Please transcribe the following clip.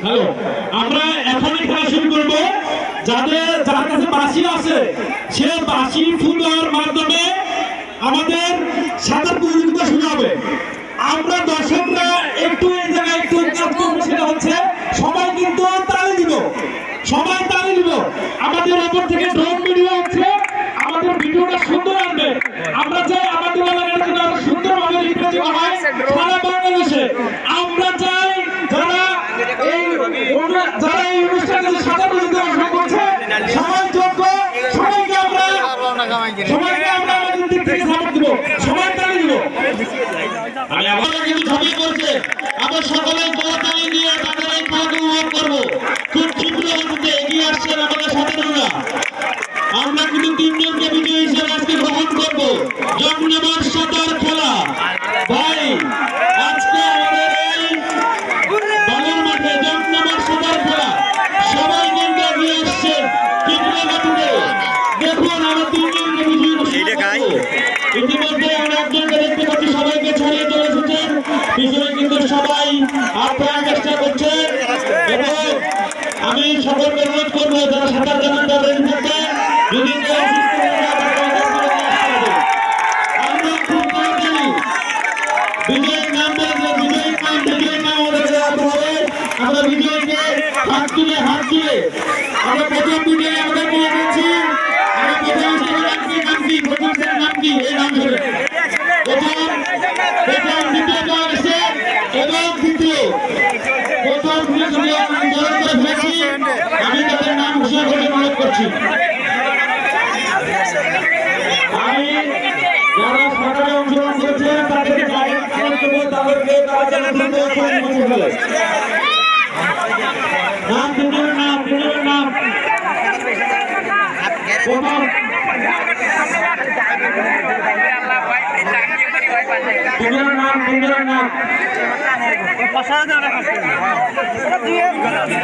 Hello, আমরা এখনই খেলা শুরু করব। যার কাছে বাঁশি আছে সে বাঁশি ফুলার মাধ্যমে আমাদের সাঁতার প্রতিযোগিতা শুরু হবে। আমরা দর্শকরা একটু এই জায়গায় একটু কাজ করবো, সেটা হচ্ছে সবাই কিন্তু তালি দিব, সবাই তালি দিব। আমাদের ওপর থেকে ড্রোন ভিডিও হচ্ছে, আমাদের ভিডিওটা সুন্দর আসবে। আমরা চাই আমাদের এলাকার জন্য আরো সুন্দরভাবে নির্বাচিত হয় সারা বাংলাদেশে। আমরা চাই যারা এই অনুষ্ঠানে সাদা প্রতিযোগিতা অংশগ্রহণ করছে সবাই যোগ্য, সবাইকে আমরা আমাদের দিক থেকে সাপোর্ট দিব, সবাই তালি দিব। আমি আবার কিন্তু ঝাঁপিয়ে পড়ছে, আমরা সকলে করতালি দিয়ে তাদের এই খেলাকে উপভোগ করবো। খুব ক্ষিপ্র গতিতে এগিয়ে আসছেন আমাদের ছাত্ররা। আমরা কিন্তু তিনজনকে বিজয়ী হিসেবে আজকে গ্রহণ করবো। জমনেবার সাঁতার খেলা ভাই আজকে আমাদের এই বালুর মাঠে জমনেবার সাঁতার খেলা সবাই কিন্তু এগিয়ে আসছে ক্ষিপ্র গতিতে। দেখুন আমরা তিনজনকে বিজয়ী ঘোষণা করবো। ইতিমধ্যে আমরা একজনকে দেখতে পাচ্ছি, সবাইকে ছড়িয়ে চলে এসেছেন পিছনে, কিন্তু সবাই আপ্রাণ চেষ্টা করছেন। এবং আমি সকলকে অনুরোধ করবো যারা সাঁতার জানেন তারা রেডি থাকবে। যদি আমরা খুব তাড়াতাড়ি বিজয়ীর নাম বলবো, বিজয়ীর নাম আমাদের জানাতে হবে। আমরা বিজয়ীকে হাত তুলে আমরা প্রথম বিজয়ী আমাদের নিয়ে গেছি। আমরা প্রথম নাম কি প্রথম নাম কি এই নাম ধরে প্রথম দ্বিতীয় পাওয়া গেছে এবং দ্বিতীয় প্রথম আমি তাদের নাম ঘোষণা করে অনুরোধ করছি। আমি যারা সাঁতারে অংশগ্রহণ করছেন তাদেরকে নাম দুজনের নাম নাম